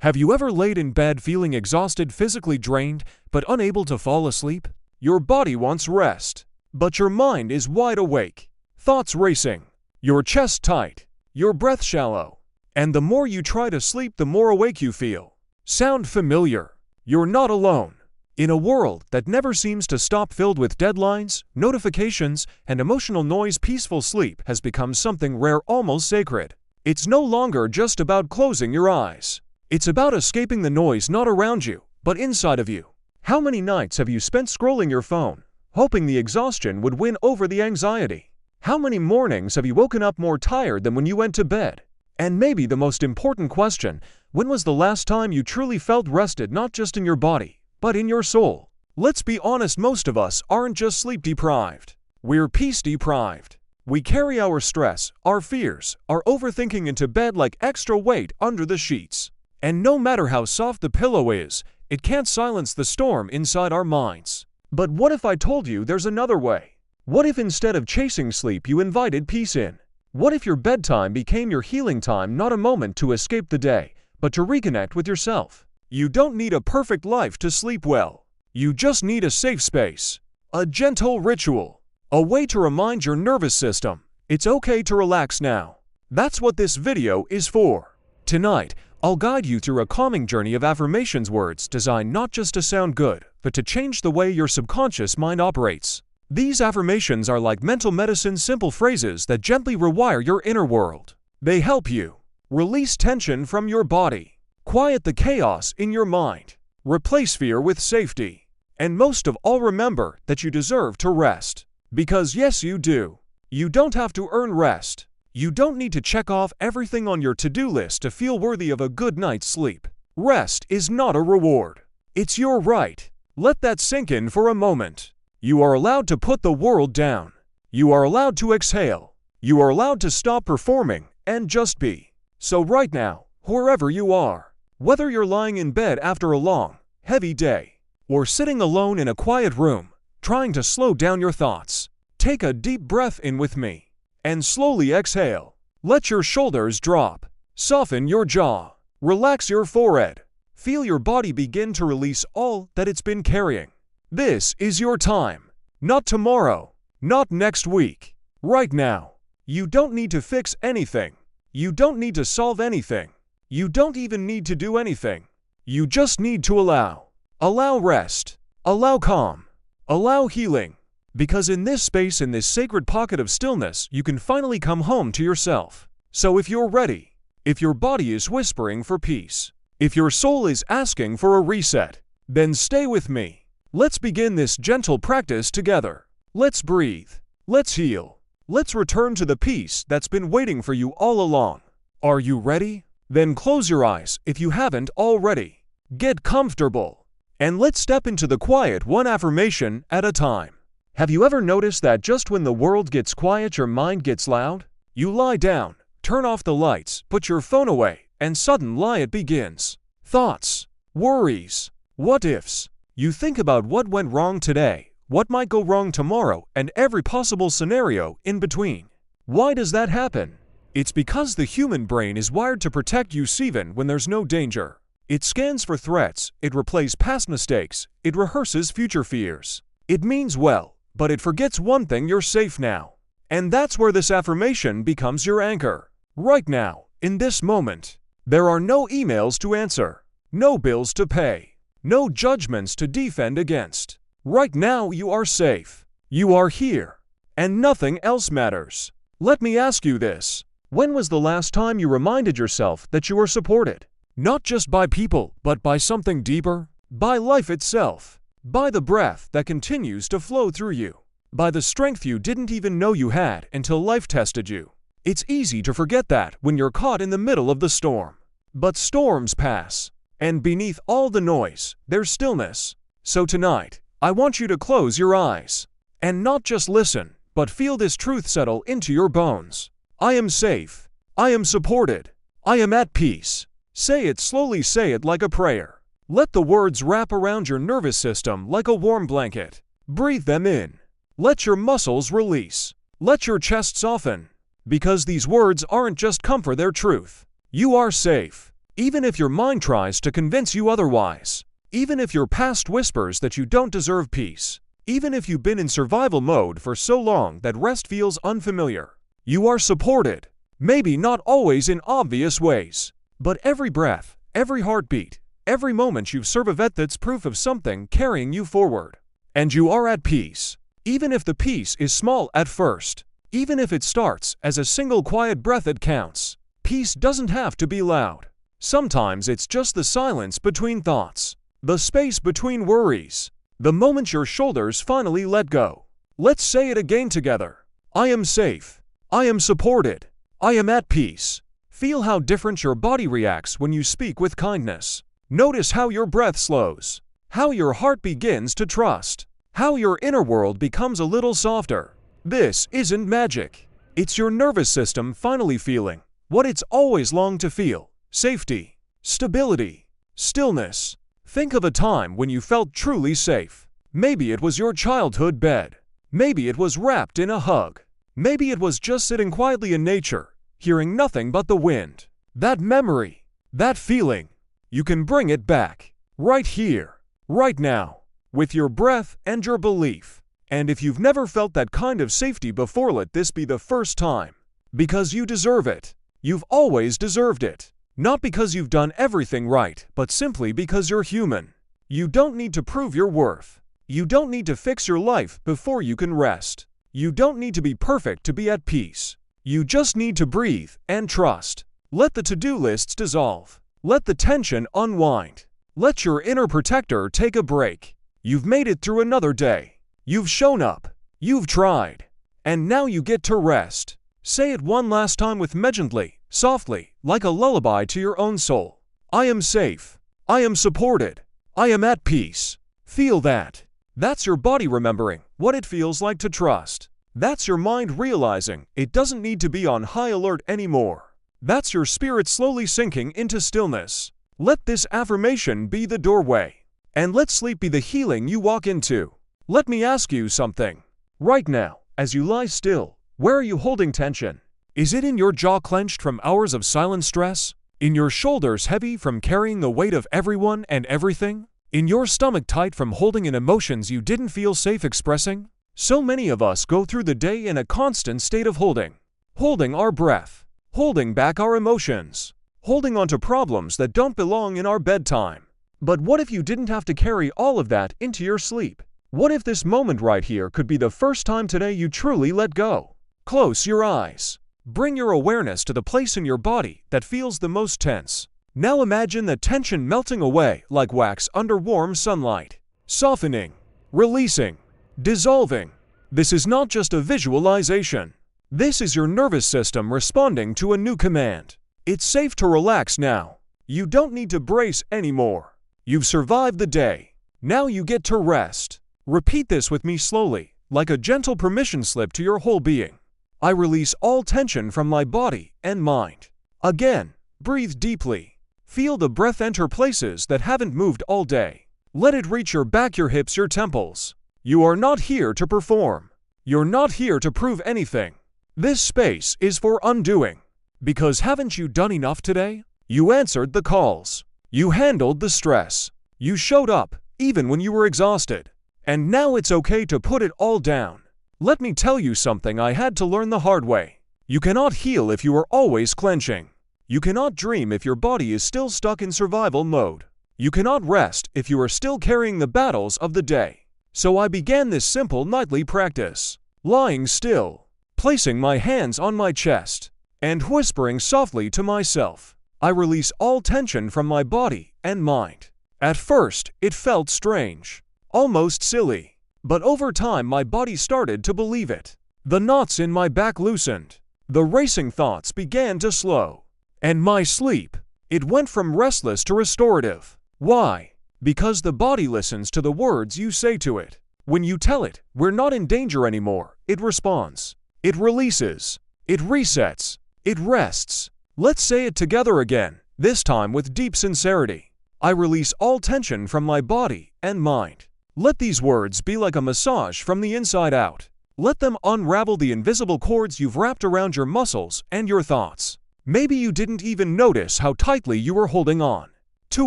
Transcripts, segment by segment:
Have you ever laid in bed feeling exhausted, physically drained, but unable to fall asleep? Your body wants rest, but your mind is wide awake, thoughts racing, your chest tight, your breath shallow, and the more you try to sleep, the more awake you feel. Sound familiar? You're not alone. In a world that never seems to stop, filled with deadlines, notifications, and emotional noise, peaceful sleep has become something rare, almost sacred. It's no longer just about closing your eyes. It's about escaping the noise not around you, but inside of you. How many nights have you spent scrolling your phone, hoping the exhaustion would win over the anxiety? How many mornings have you woken up more tired than when you went to bed? And maybe the most important question, when was the last time you truly felt rested, not just in your body, but in your soul? Let's be honest, most of us aren't just sleep deprived. We're peace deprived. We carry our stress, our fears, our overthinking into bed like extra weight under the sheets. And no matter how soft the pillow is, it can't silence the storm inside our minds. But what if I told you there's another way? What if instead of chasing sleep, you invited peace in? What if your bedtime became your healing time, not a moment to escape the day, but to reconnect with yourself? You don't need a perfect life to sleep well. You just need a safe space, a gentle ritual, a way to remind your nervous system it's okay to relax now. That's what this video is for. Tonight, I'll guide you through a calming journey of affirmations, words designed not just to sound good, but to change the way your subconscious mind operates. These affirmations are like mental medicine, simple phrases that gently rewire your inner world. They help you release tension from your body, quiet the chaos in your mind, replace fear with safety, and most of all, remember that you deserve to rest. Because yes, you do. You don't have to earn rest. You don't need to check off everything on your to-do list to feel worthy of a good night's sleep. Rest is not a reward. It's your right. Let that sink in for a moment. You are allowed to put the world down. You are allowed to exhale. You are allowed to stop performing and just be. So right now, wherever you are, whether you're lying in bed after a long, heavy day, or sitting alone in a quiet room, trying to slow down your thoughts, take a deep breath in with me. And slowly exhale. Let your shoulders drop. Soften your jaw. Relax your forehead. Feel your body begin to release all that it's been carrying. This is your time. Not tomorrow. Not next week. Right now. You don't need to fix anything. You don't need to solve anything. You don't even need to do anything. You just need to allow. Allow rest. Allow calm. Allow healing. Because in this space, in this sacred pocket of stillness, you can finally come home to yourself. So if you're ready, if your body is whispering for peace, if your soul is asking for a reset, then stay with me. Let's begin this gentle practice together. Let's breathe. Let's heal. Let's return to the peace that's been waiting for you all along. Are you ready? Then close your eyes if you haven't already. Get comfortable. And let's step into the quiet, one affirmation at a time. Have you ever noticed that just when the world gets quiet, your mind gets loud? You lie down, turn off the lights, put your phone away, and suddenly it begins. Thoughts, worries, what ifs. You think about what went wrong today, what might go wrong tomorrow, and every possible scenario in between. Why does that happen? It's because the human brain is wired to protect you even when there's no danger. It scans for threats, it replays past mistakes, it rehearses future fears. It means well, but it forgets one thing: you're safe now. And that's where this affirmation becomes your anchor. Right now, in this moment, there are no emails to answer, no bills to pay, no judgments to defend against. Right now, you are safe. You are here. And nothing else matters. Let me ask you this. When was the last time you reminded yourself that you are supported? Not just by people, but by something deeper? By life itself. By the breath that continues to flow through you. By the strength you didn't even know you had until life tested you. It's easy to forget that when you're caught in the middle of the storm. But storms pass. And beneath all the noise, there's stillness. So tonight, I want you to close your eyes. And not just listen, but feel this truth settle into your bones. I am safe. I am supported. I am at peace. Say it slowly, say it like a prayer. Let the words wrap around your nervous system like a warm blanket. Breathe them in. Let your muscles release. Let your chest soften. Because these words aren't just comfort, they're truth. You are safe. Even if your mind tries to convince you otherwise. Even if your past whispers that you don't deserve peace. Even if you've been in survival mode for so long that rest feels unfamiliar. You are supported. Maybe not always in obvious ways. But every breath, every heartbeat, every moment you've survived, that's proof of something carrying you forward. And you are at peace. Even if the peace is small at first. Even if it starts as a single quiet breath, it counts. Peace doesn't have to be loud. Sometimes it's just the silence between thoughts. The space between worries. The moment your shoulders finally let go. Let's say it again together. I am safe. I am supported. I am at peace. Feel how different your body reacts when you speak with kindness. Notice how your breath slows. How your heart begins to trust. How your inner world becomes a little softer. This isn't magic. It's your nervous system finally feeling what it's always longed to feel. Safety. Stability. Stillness. Think of a time when you felt truly safe. Maybe it was your childhood bed. Maybe it was wrapped in a hug. Maybe it was just sitting quietly in nature, hearing nothing but the wind. That memory, that feeling, you can bring it back. Right here, right now, with your breath and your belief. And if you've never felt that kind of safety before, let this be the first time. Because you deserve it. You've always deserved it. Not because you've done everything right, but simply because you're human. You don't need to prove your worth. You don't need to fix your life before you can rest. You don't need to be perfect to be at peace. You just need to breathe and trust. Let the to-do lists dissolve. Let the tension unwind. Let your inner protector take a break. You've made it through another day. You've shown up. You've tried. And now you get to rest. Say it one last time with me, gently, softly, like a lullaby to your own soul. I am safe. I am supported. I am at peace. Feel that. That's your body remembering what it feels like to trust. That's your mind realizing it doesn't need to be on high alert anymore. That's your spirit slowly sinking into stillness. Let this affirmation be the doorway. And let sleep be the healing you walk into. Let me ask you something. Right now, as you lie still, where are you holding tension? Is it in your jaw clenched from hours of silent stress? In your shoulders heavy from carrying the weight of everyone and everything? In your stomach tight from holding in emotions you didn't feel safe expressing? So many of us go through the day in a constant state of holding. Holding our breath. Holding back our emotions. Holding onto problems that don't belong in our bedtime. But what if you didn't have to carry all of that into your sleep? What if this moment right here could be the first time today you truly let go? Close your eyes. Bring your awareness to the place in your body that feels the most tense. Now imagine the tension melting away like wax under warm sunlight. Softening. Releasing. Dissolving. This is not just a visualization. This is your nervous system responding to a new command. It's safe to relax now. You don't need to brace anymore. You've survived the day. Now you get to rest. Repeat this with me slowly, like a gentle permission slip to your whole being. I release all tension from my body and mind. Again, breathe deeply. Feel the breath enter places that haven't moved all day. Let it reach your back, your hips, your temples. You are not here to perform. You're not here to prove anything. This space is for undoing. Because haven't you done enough today? You answered the calls. You handled the stress. You showed up, even when you were exhausted. And now it's okay to put it all down. Let me tell you something I had to learn the hard way. You cannot heal if you are always clenching. You cannot dream if your body is still stuck in survival mode. You cannot rest if you are still carrying the battles of the day. So I began this simple nightly practice. Lying still, placing my hands on my chest, and whispering softly to myself. I release all tension from my body and mind. At first, it felt strange, almost silly. But over time my body started to believe it. The knots in my back loosened. The racing thoughts began to slow. And my sleep, it went from restless to restorative. Why? Because the body listens to the words you say to it. When you tell it, we're not in danger anymore, it responds. It releases. It resets. It rests. Let's say it together again, this time with deep sincerity. I release all tension from my body and mind. Let these words be like a massage from the inside out. Let them unravel the invisible cords you've wrapped around your muscles and your thoughts. Maybe you didn't even notice how tightly you were holding on. To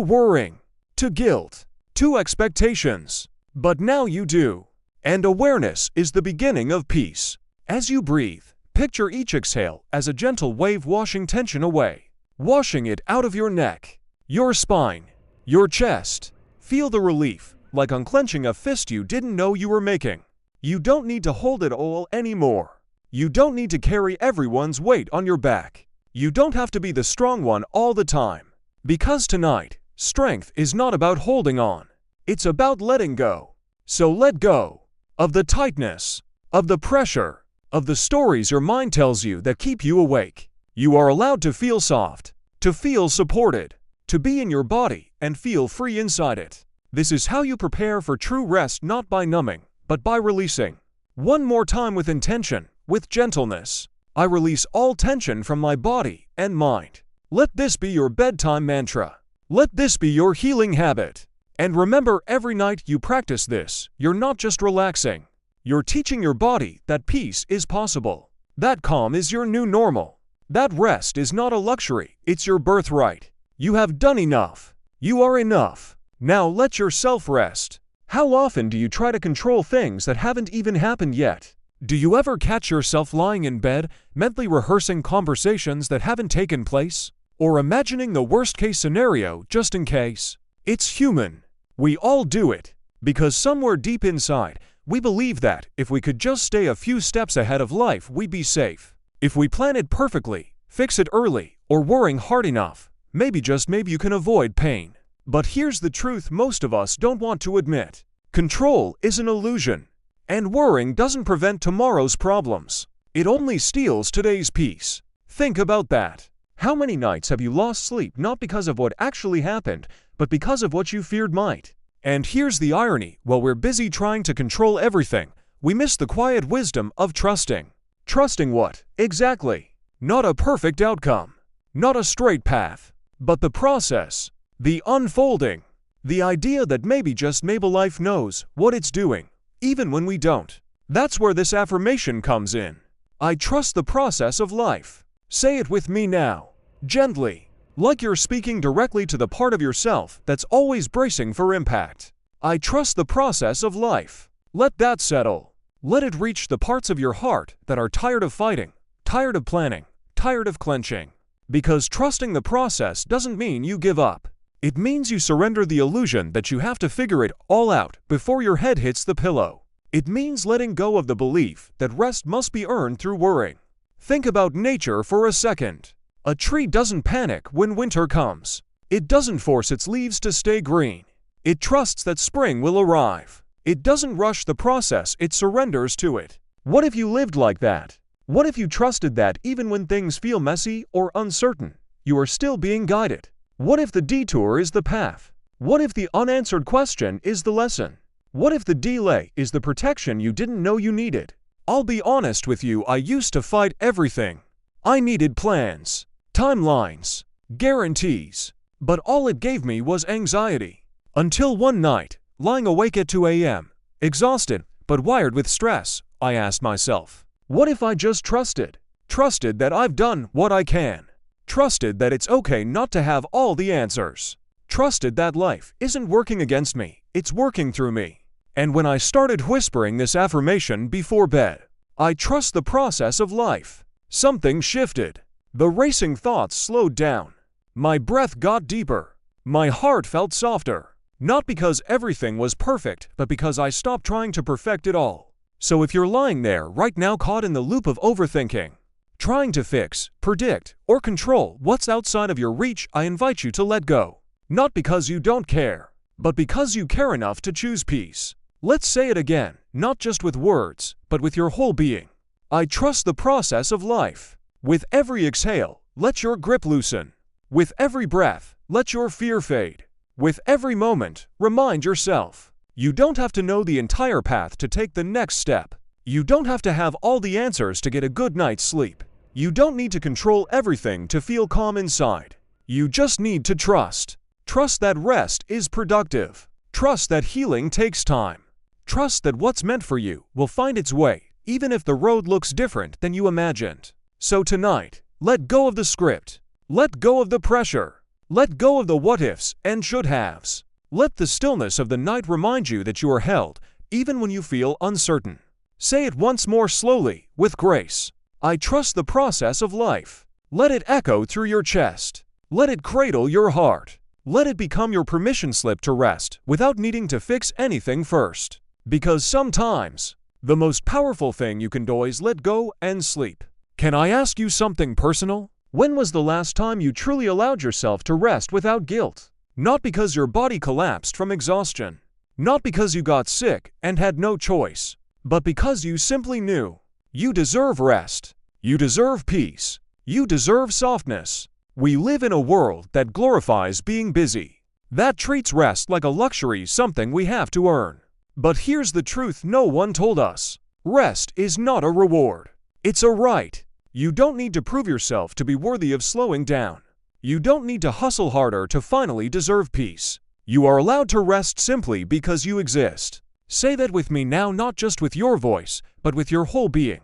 worrying, to guilt, to expectations. But now you do. And awareness is the beginning of peace. As you breathe, picture each exhale as a gentle wave washing tension away. Washing it out of your neck, your spine, your chest. Feel the relief, like unclenching a fist you didn't know you were making. You don't need to hold it all anymore. You don't need to carry everyone's weight on your back. You don't have to be the strong one all the time. Because tonight, strength is not about holding on. It's about letting go. So let go of the tightness, of the pressure, of the stories your mind tells you that keep you awake. You are allowed to feel soft, to feel supported, to be in your body and feel free inside it. This is how you prepare for true rest, not by numbing, but by releasing. One more time with intention, with gentleness. I release all tension from my body and mind. Let this be your bedtime mantra. Let this be your healing habit. And remember, every night you practice this, you're not just relaxing. You're teaching your body that peace is possible. That calm is your new normal. That rest is not a luxury, it's your birthright. You have done enough. You are enough. Now let yourself rest. How often do you try to control things that haven't even happened yet? Do you ever catch yourself lying in bed, mentally rehearsing conversations that haven't taken place? Or imagining the worst-case scenario just in case? It's human. We all do it. Because somewhere deep inside, we believe that if we could just stay a few steps ahead of life, we'd be safe. If we plan it perfectly, fix it early, or worrying hard enough, maybe just maybe you can avoid pain. But here's the truth most of us don't want to admit. Control is an illusion. And worrying doesn't prevent tomorrow's problems. It only steals today's peace. Think about that. How many nights have you lost sleep not because of what actually happened, but because of what you feared might? And here's the irony, while we're busy trying to control everything, we miss the quiet wisdom of trusting. Trusting what? Exactly. Not a perfect outcome. Not a straight path. But the process. The unfolding. The idea that maybe just maybe life knows what it's doing. Even when we don't. That's where this affirmation comes in. I trust the process of life. Say it with me now. Gently. Like you're speaking directly to the part of yourself that's always bracing for impact. I trust the process of life. Let that settle. Let it reach the parts of your heart that are tired of fighting, tired of planning, tired of clenching. Because trusting the process doesn't mean you give up. It means you surrender the illusion that you have to figure it all out before your head hits the pillow. It means letting go of the belief that rest must be earned through worrying. Think about nature for a second. A tree doesn't panic when winter comes. It doesn't force its leaves to stay green. It trusts that spring will arrive. It doesn't rush the process, it surrenders to it. What if you lived like that? What if you trusted that even when things feel messy or uncertain, you are still being guided? What if the detour is the path? What if the unanswered question is the lesson? What if the delay is the protection you didn't know you needed? I'll be honest with you, I used to fight everything. I needed plans, timelines, guarantees. But all it gave me was anxiety. Until one night, lying awake at 2 a.m., exhausted but wired with stress, I asked myself, what if I just trusted? Trusted that I've done what I can. Trusted that it's okay not to have all the answers. Trusted that life isn't working against me, it's working through me. And when I started whispering this affirmation before bed, I trust the process of life, something shifted. The racing thoughts slowed down. My breath got deeper. My heart felt softer. Not because everything was perfect, but because I stopped trying to perfect it all. So if you're lying there right now caught in the loop of overthinking, trying to fix, predict, or control what's outside of your reach, I invite you to let go. Not because you don't care, but because you care enough to choose peace. Let's say it again, not just with words, but with your whole being. I trust the process of life. With every exhale, let your grip loosen. With every breath, let your fear fade. With every moment, remind yourself, you don't have to know the entire path to take the next step. You don't have to have all the answers to get a good night's sleep. You don't need to control everything to feel calm inside. You just need to trust. Trust that rest is productive. Trust that healing takes time. Trust that what's meant for you will find its way, even if the road looks different than you imagined. So tonight, Let go of the script. Let go of the pressure. Let go of the what-ifs and should-haves. Let the stillness of the night remind you that you are held, even when you feel uncertain. Say it once more slowly, with grace. I trust the process of life. Let it echo through your chest. Let it cradle your heart. Let it become your permission slip to rest without needing to fix anything first. Because sometimes, the most powerful thing you can do is let go and sleep. Can I ask you something personal? When was the last time you truly allowed yourself to rest without guilt? Not because your body collapsed from exhaustion. Not because you got sick and had no choice. But because you simply knew. You deserve rest. You deserve peace. You deserve softness. We live in a world that glorifies being busy. That treats rest like a luxury, something we have to earn. But here's the truth no one told us. Rest is not a reward. It's a right. You don't need to prove yourself to be worthy of slowing down. You don't need to hustle harder to finally deserve peace. You are allowed to rest simply because you exist. Say that with me now, not just with your voice, but with your whole being.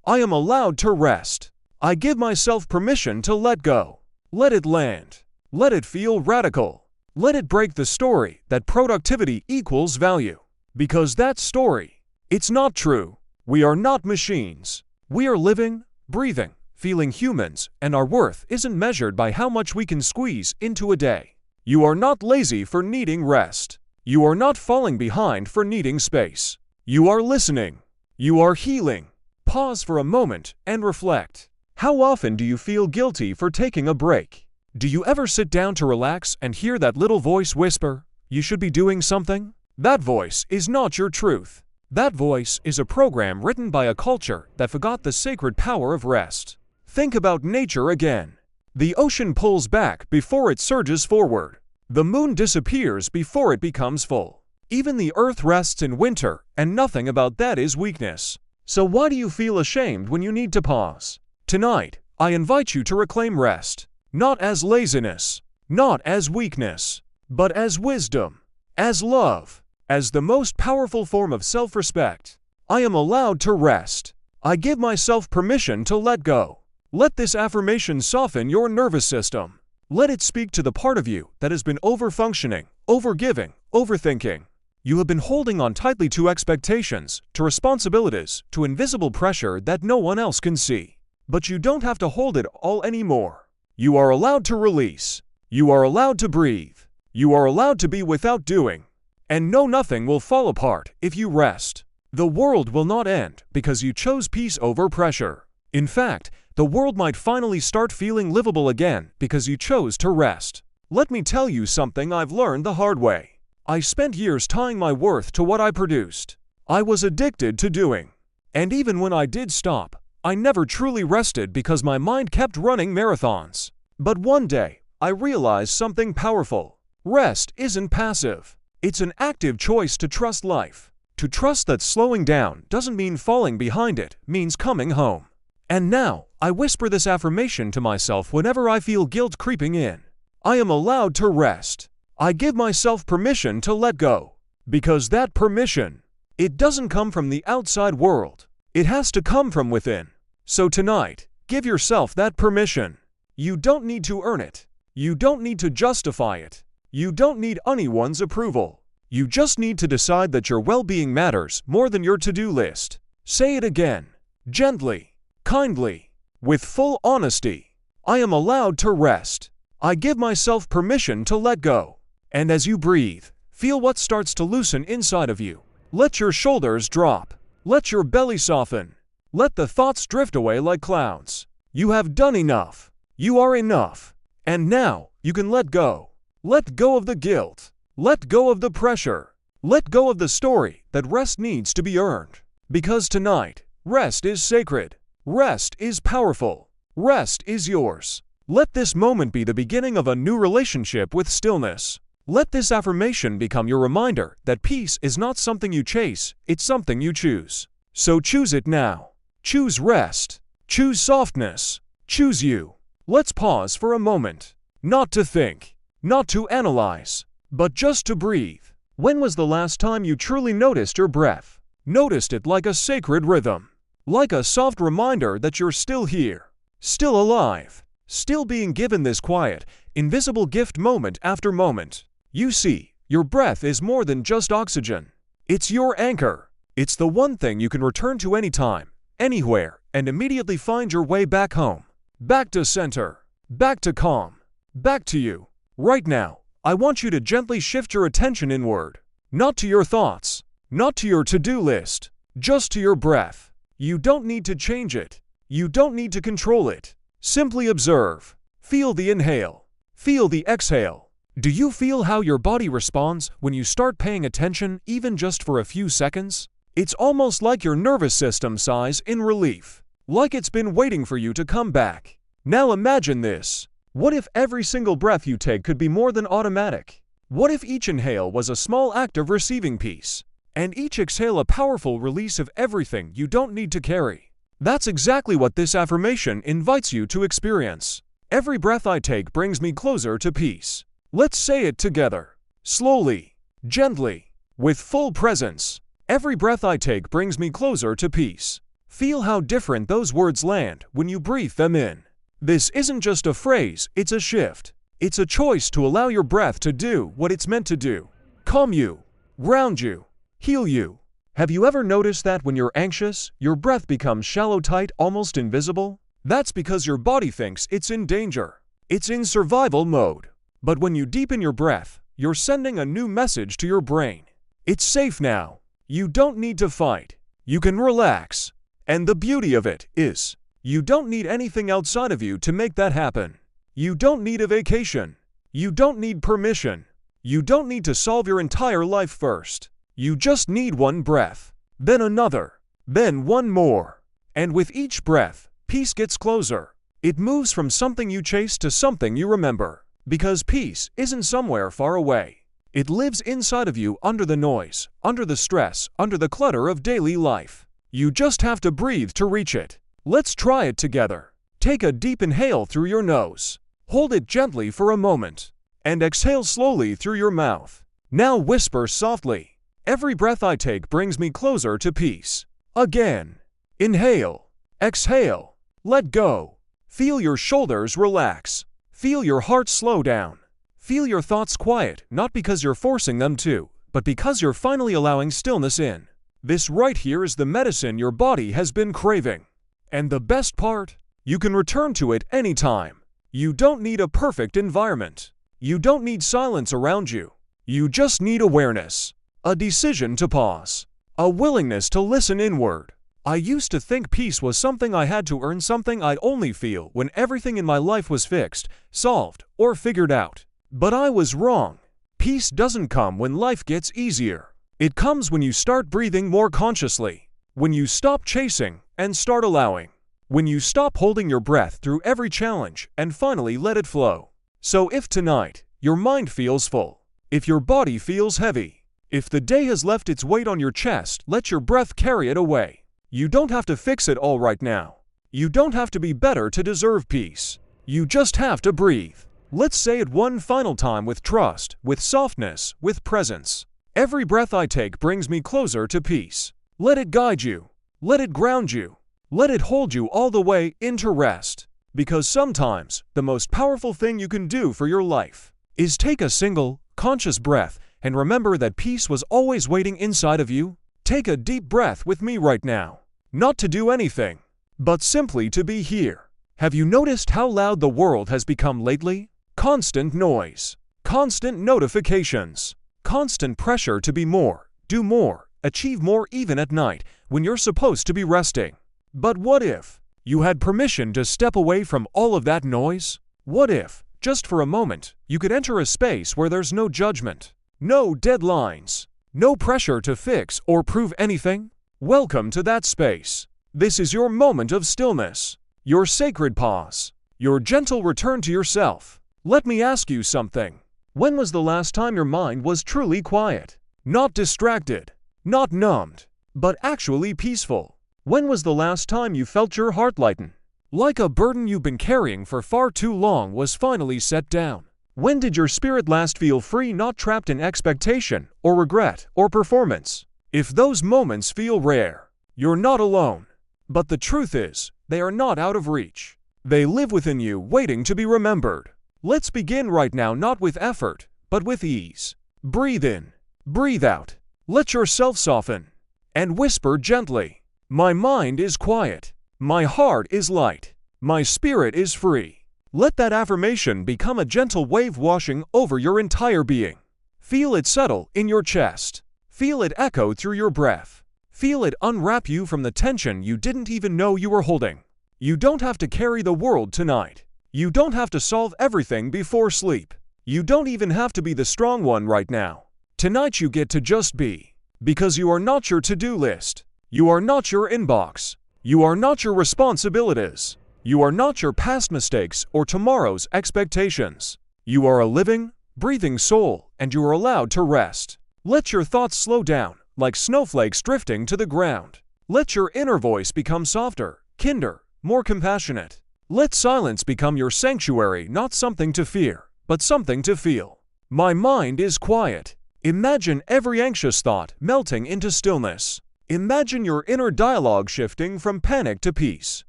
I am allowed to rest. I give myself permission to let go. Let it land. Let it feel radical. Let it break the story that productivity equals value. Because that story, it's not true. We are not machines. We are living, breathing, feeling humans, and our worth isn't measured by how much we can squeeze into a day. You are not lazy for needing rest. You are not falling behind for needing space. You are listening. You are healing. Pause for a moment and reflect. How often do you feel guilty for taking a break? Do you ever sit down to relax and hear that little voice whisper, "You should be doing something"? That voice is not your truth. That voice is a program written by a culture that forgot the sacred power of rest. Think about nature again. The ocean pulls back before it surges forward. The moon disappears before it becomes full. Even the earth rests in winter, and nothing about that is weakness. So why do you feel ashamed when you need to pause? Tonight, I invite you to reclaim rest, not as laziness, not as weakness, but as wisdom, as love, as the most powerful form of self-respect. I am allowed to rest. I give myself permission to let go. Let this affirmation soften your nervous system. Let it speak to the part of you that has been overfunctioning, overgiving, overthinking. You have been holding on tightly to expectations, to responsibilities, to invisible pressure that no one else can see. But you don't have to hold it all anymore. You are allowed to release. You are allowed to breathe. You are allowed to be without doing. And no, nothing will fall apart if you rest. The world will not end because you chose peace over pressure. In fact, the world might finally start feeling livable again because you chose to rest. Let me tell you something I've learned the hard way. I spent years tying my worth to what I produced. I was addicted to doing. And even when I did stop, I never truly rested because my mind kept running marathons. But one day, I realized something powerful. Rest isn't passive. It's an active choice to trust life. To trust that slowing down doesn't mean falling behind, it means coming home. And now, I whisper this affirmation to myself whenever I feel guilt creeping in. I am allowed to rest. I give myself permission to let go. Because that permission, it doesn't come from the outside world. It has to come from within. So tonight, give yourself that permission. You don't need to earn it. You don't need to justify it. You don't need anyone's approval. You just need to decide that your well-being matters more than your to-do list. Say it again, gently, kindly, with full honesty. I am allowed to rest. I give myself permission to let go. And as you breathe, feel what starts to loosen inside of you. Let your shoulders drop. Let your belly soften. Let the thoughts drift away like clouds. You have done enough. You are enough. And now, you can let go. Let go of the guilt. Let go of the pressure. Let go of the story that rest needs to be earned. Because tonight, rest is sacred. Rest is powerful. Rest is yours. Let this moment be the beginning of a new relationship with stillness. Let this affirmation become your reminder that peace is not something you chase, it's something you choose. So choose it now. Choose rest. Choose softness. Choose you. Let's pause for a moment. Not to think, not to analyze, but just to breathe. When was the last time you truly noticed your breath? Noticed it like a sacred rhythm. Like a soft reminder that you're still here. still alive, still being given this quiet, invisible gift moment after moment. You see, your breath is more than just oxygen. It's your anchor. It's the one thing you can return to anytime, anywhere, and immediately find your way back home. Back to center. Back to calm. Back to you. Right now, I want you to gently shift your attention inward. Not to your thoughts. Not to your to-do list. Just to your breath. You don't need to change it. You don't need to control it. Simply observe. Feel the inhale. Feel the exhale. Do you feel how your body responds when you start paying attention, even just for a few seconds? It's almost like your nervous system sighs in relief, like it's been waiting for you to come back. Now imagine this. What if every single breath you take could be more than automatic? What if each inhale was a small act of receiving peace, and each exhale a powerful release of everything you don't need to carry? That's exactly what this affirmation invites you to experience. Every breath I take brings me closer to peace. Let's say it together. Slowly, gently, with full presence. Every breath I take brings me closer to peace. Feel how different those words land when you breathe them in. This isn't just a phrase, it's a shift. It's a choice to allow your breath to do what it's meant to do. Calm you, ground you, heal you. Have you ever noticed that when you're anxious, your breath becomes shallow, tight, almost invisible? That's because your body thinks it's in danger. It's in survival mode. But when you deepen your breath, you're sending a new message to your brain. It's safe now. You don't need to fight. You can relax. And the beauty of it is, you don't need anything outside of you to make that happen. You don't need a vacation. You don't need permission. You don't need to solve your entire life first. You just need one breath, then another, then one more. And with each breath, peace gets closer. It moves from something you chase to something you remember. Because peace isn't somewhere far away. It lives inside of you, under the noise, under the stress, under the clutter of daily life. You just have to breathe to reach it. Let's try it together. Take a deep inhale through your nose. Hold it gently for a moment. And exhale slowly through your mouth. Now whisper softly. Every breath I take brings me closer to peace. Again. Inhale. Exhale. Let go. Feel your shoulders relax. Feel your heart slow down. Feel your thoughts quiet, not because you're forcing them to, but because you're finally allowing stillness in. This right here is the medicine your body has been craving. And the best part? You can return to it anytime. You don't need a perfect environment. You don't need silence around you. You just need awareness. A decision to pause. A willingness to listen inward. I used to think peace was something I had to earn, something I'd only feel when everything in my life was fixed, solved, or figured out. But I was wrong. Peace doesn't come when life gets easier. It comes when you start breathing more consciously. When you stop chasing and start allowing. When you stop holding your breath through every challenge and finally let it flow. So if tonight your mind feels full, if your body feels heavy, if the day has left its weight on your chest, let your breath carry it away. You don't have to fix it all right now. You don't have to be better to deserve peace. You just have to breathe. Let's say it one final time with trust, with softness, with presence. Every breath I take brings me closer to peace. Let it guide you. Let it ground you. Let it hold you all the way into rest. Because sometimes, the most powerful thing you can do for your life is take a single, conscious breath and remember that peace was always waiting inside of you. Take a deep breath with me right now. Not to do anything, but simply to be here. Have you noticed how loud the world has become lately? Constant noise, constant notifications, constant pressure to be more, do more, achieve more even at night when you're supposed to be resting. But what if you had permission to step away from all of that noise? What if, just for a moment, you could enter a space where there's no judgment, no deadlines, no pressure to fix or prove anything? Welcome to that space. This is your moment of stillness, your sacred pause, your gentle return to yourself. Let me ask you something. When was the last time your mind was truly quiet? Not distracted, not numbed, but actually peaceful. When was the last time you felt your heart lighten? Like a burden you've been carrying for far too long was finally set down. When did your spirit last feel free, not trapped in expectation, or regret, or performance? If those moments feel rare, you're not alone. But the truth is, they are not out of reach. They live within you, waiting to be remembered. Let's begin right now, not with effort, but with ease. Breathe in, breathe out. Let yourself soften and whisper gently, "My mind is quiet. My heart is light. My spirit is free." Let that affirmation become a gentle wave washing over your entire being. Feel it settle in your chest. Feel it echo through your breath. Feel it unwrap you from the tension you didn't even know you were holding. You don't have to carry the world tonight. You don't have to solve everything before sleep. You don't even have to be the strong one right now. Tonight you get to just be. Because you are not your to-do list. You are not your inbox. You are not your responsibilities. You are not your past mistakes or tomorrow's expectations. You are a living, breathing soul, and you are allowed to rest. Let your thoughts slow down, like snowflakes drifting to the ground. Let your inner voice become softer, kinder, more compassionate. Let silence become your sanctuary, not something to fear, but something to feel. My mind is quiet. Imagine every anxious thought melting into stillness. Imagine your inner dialogue shifting from panic to peace.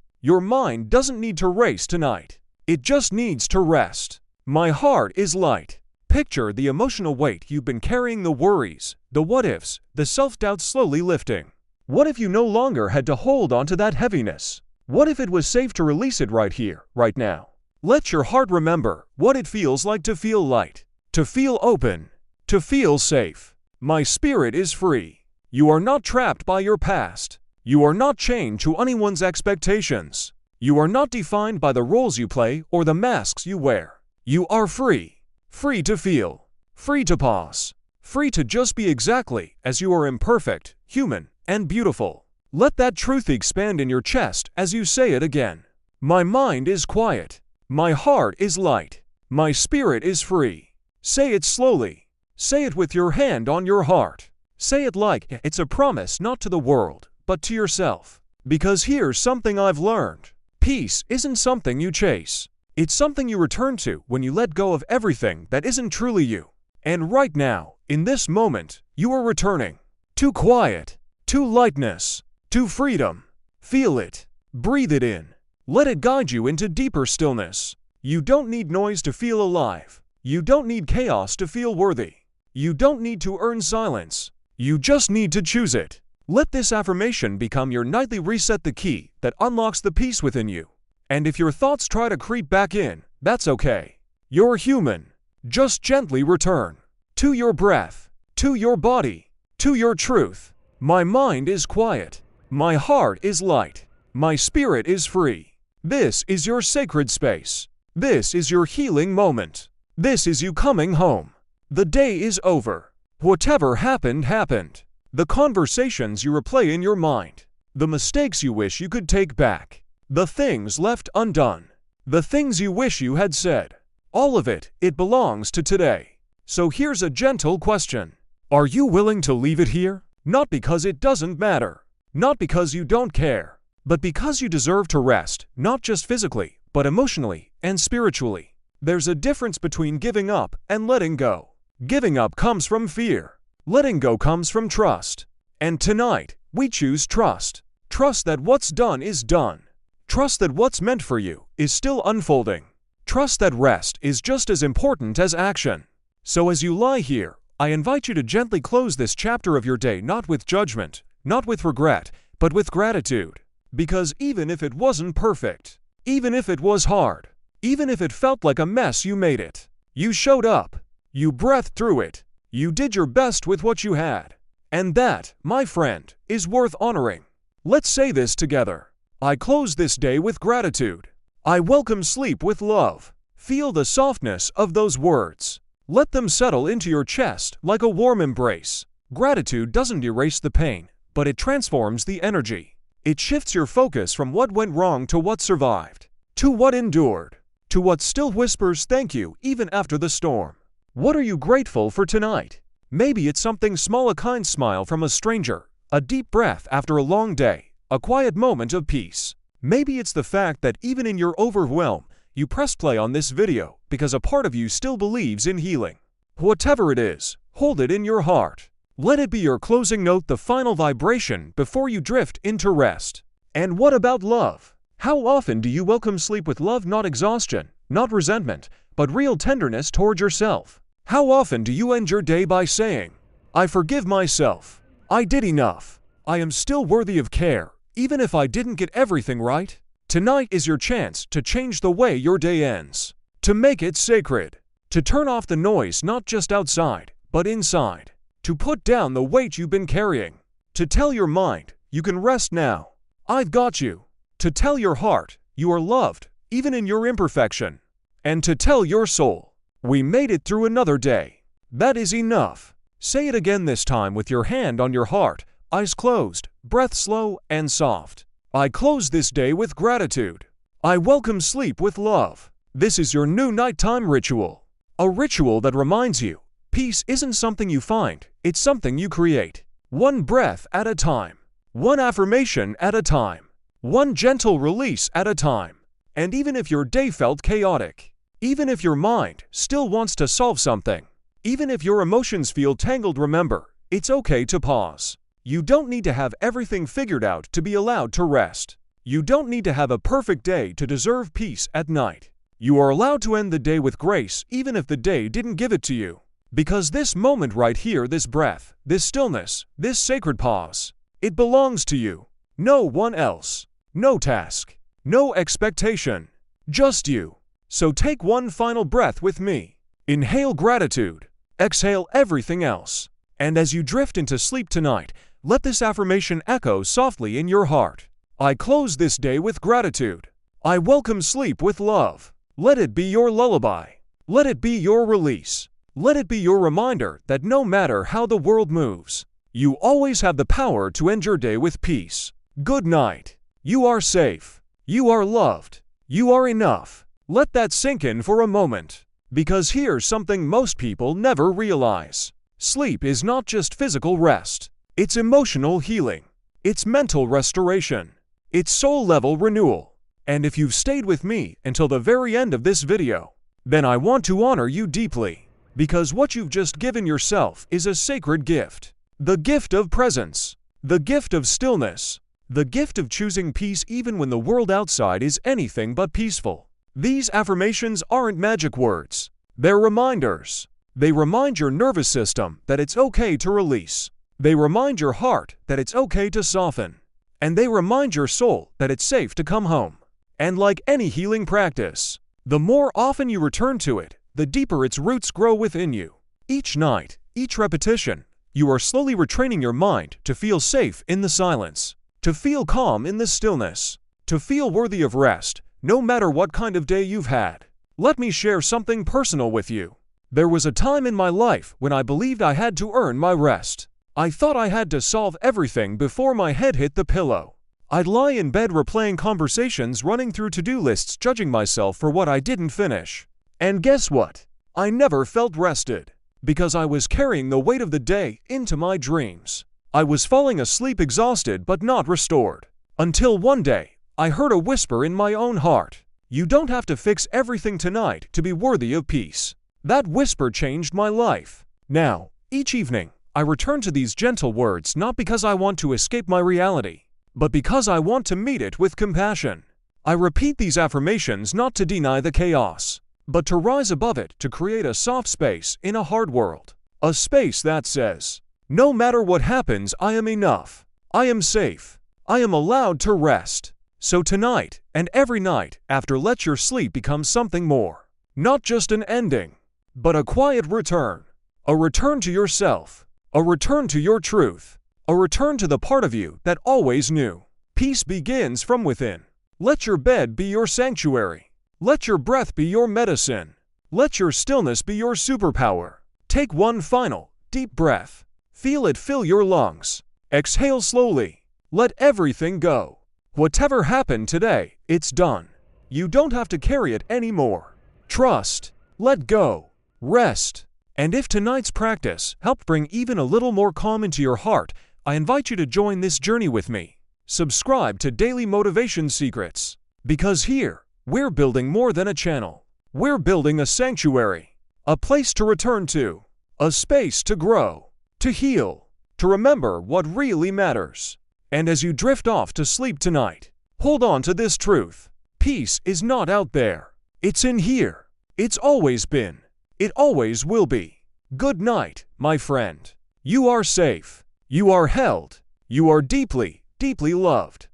Your mind doesn't need to race tonight. It just needs to rest. My heart is light. Picture the emotional weight you've been carrying, the worries, the what-ifs, the self-doubt slowly lifting. What if you no longer had to hold on to that heaviness? What if it was safe to release it right here, right now? Let your heart remember what it feels like to feel light, to feel open, to feel safe. My spirit is free. You are not trapped by your past. You are not chained to anyone's expectations. You are not defined by the roles you play or the masks you wear. You are free. Free to feel. Free to pause. Free to just be exactly as you are, imperfect, human, and beautiful. Let that truth expand in your chest as you say it again. My mind is quiet. My heart is light. My spirit is free. Say it slowly. Say it with your hand on your heart. Say it like it's a promise, not to the world, but to yourself. Because here's something I've learned. Peace isn't something you chase. It's something you return to when you let go of everything that isn't truly you. And right now, in this moment, you are returning to quiet, to lightness, to freedom. Feel it. Breathe it in. Let it guide you into deeper stillness. You don't need noise to feel alive. You don't need chaos to feel worthy. You don't need to earn silence. You just need to choose it. Let this affirmation become your nightly reset, the key that unlocks the peace within you. And if your thoughts try to creep back in, that's okay. You're human. Just gently return to your breath, to your body, to your truth. My mind is quiet. My heart is light. My spirit is free. This is your sacred space. This is your healing moment. This is you coming home. The day is over. Whatever happened, happened. The conversations you replay in your mind. The mistakes you wish you could take back. The things left undone. The things you wish you had said. All of it, it belongs to today. So here's a gentle question. Are you willing to leave it here? Not because it doesn't matter. Not because you don't care. But because you deserve to rest, not just physically, but emotionally and spiritually. There's a difference between giving up and letting go. Giving up comes from fear. Letting go comes from trust. And tonight, we choose trust. Trust that what's done is done. Trust that what's meant for you is still unfolding. Trust that rest is just as important as action. So as you lie here, I invite you to gently close this chapter of your day, not with judgment, not with regret, but with gratitude. Because even if it wasn't perfect, even if it was hard, even if it felt like a mess, you made it. You showed up. You breathed through it. You did your best with what you had. And that, my friend, is worth honoring. Let's say this together. I close this day with gratitude. I welcome sleep with love. Feel the softness of those words. Let them settle into your chest like a warm embrace. Gratitude doesn't erase the pain, but it transforms the energy. It shifts your focus from what went wrong to what survived, to what endured, to what still whispers thank you even after the storm. What are you grateful for tonight? Maybe it's something small, a kind smile from a stranger, a deep breath after a long day, a quiet moment of peace. Maybe it's the fact that even in your overwhelm, you pressed play on this video because a part of you still believes in healing. Whatever it is, hold it in your heart. Let it be your closing note, the final vibration before you drift into rest. And what about love? How often do you welcome sleep with love, not exhaustion, not resentment, but real tenderness toward yourself? How often do you end your day by saying, I forgive myself. I did enough. I am still worthy of care, even if I didn't get everything right? Tonight is your chance to change the way your day ends, to make it sacred, to turn off the noise not just outside, but inside, to put down the weight you've been carrying, to tell your mind, you can rest now. I've got you. To tell your heart, you are loved, even in your imperfection. And to tell your soul, we made it through another day. That is enough. Say it again, this time with your hand on your heart, eyes closed, breath slow and soft. I close this day with gratitude. I welcome sleep with love. This is your new nighttime ritual. A ritual that reminds you, peace isn't something you find, it's something you create. One breath at a time. One affirmation at a time. One gentle release at a time. And even if your day felt chaotic, even if your mind still wants to solve something, even if your emotions feel tangled, remember, it's okay to pause. You don't need to have everything figured out to be allowed to rest. You don't need to have a perfect day to deserve peace at night. You are allowed to end the day with grace even if the day didn't give it to you. Because this moment right here, this breath, this stillness, this sacred pause, it belongs to you. No one else. No task. No expectation. Just you. So take one final breath with me. Inhale gratitude. Exhale everything else. And as you drift into sleep tonight, let this affirmation echo softly in your heart. I close this day with gratitude. I welcome sleep with love. Let it be your lullaby. Let it be your release. Let it be your reminder that no matter how the world moves, you always have the power to end your day with peace. Good night. You are safe. You are loved. You are enough. Let that sink in for a moment. Because here's something most people never realize. Sleep is not just physical rest. It's emotional healing. It's mental restoration. It's soul-level renewal. And if you've stayed with me until the very end of this video, then I want to honor you deeply. Because what you've just given yourself is a sacred gift. The gift of presence. The gift of stillness. The gift of choosing peace even when the world outside is anything but peaceful. These affirmations aren't magic words. They're reminders. They remind your nervous system that it's okay to release. They remind your heart that it's okay to soften. And they remind your soul that it's safe to come home. And like any healing practice, the more often you return to it, the deeper its roots grow within you. Each night, each repetition, you are slowly retraining your mind to feel safe in the silence, to feel calm in the stillness, to feel worthy of rest, no matter what kind of day you've had. Let me share something personal with you. There was a time in my life when I believed I had to earn my rest. I thought I had to solve everything before my head hit the pillow. I'd lie in bed replaying conversations, running through to-do lists, judging myself for what I didn't finish. And guess what? I never felt rested. Because I was carrying the weight of the day into my dreams. I was falling asleep exhausted but not restored. Until one day, I heard a whisper in my own heart. You don't have to fix everything tonight to be worthy of peace. That whisper changed my life. Now, each evening, I return to these gentle words not because I want to escape my reality, but because I want to meet it with compassion. I repeat these affirmations not to deny the chaos, but to rise above it, to create a soft space in a hard world. A space that says, no matter what happens, I am enough. I am safe. I am allowed to rest. So tonight, and every night after, let your sleep become something more. Not just an ending, but a quiet return. A return to yourself. A return to your truth. A return to the part of you that always knew. Peace begins from within. Let your bed be your sanctuary. Let your breath be your medicine. Let your stillness be your superpower. Take one final, deep breath. Feel it fill your lungs. Exhale slowly. Let everything go. Whatever happened today, it's done. You don't have to carry it anymore. Trust. Let go. Rest. And if tonight's practice helped bring even a little more calm into your heart, I invite you to join this journey with me. Subscribe to Daily Motivation Secrets. Because here, we're building more than a channel. We're building a sanctuary. A place to return to. A space to grow. To heal. To remember what really matters. And as you drift off to sleep tonight, Hold on to this truth. Peace is not out there. It's in here. It's always been. It always will be. Good night, my friend. You are safe. You are held. You are deeply, deeply loved.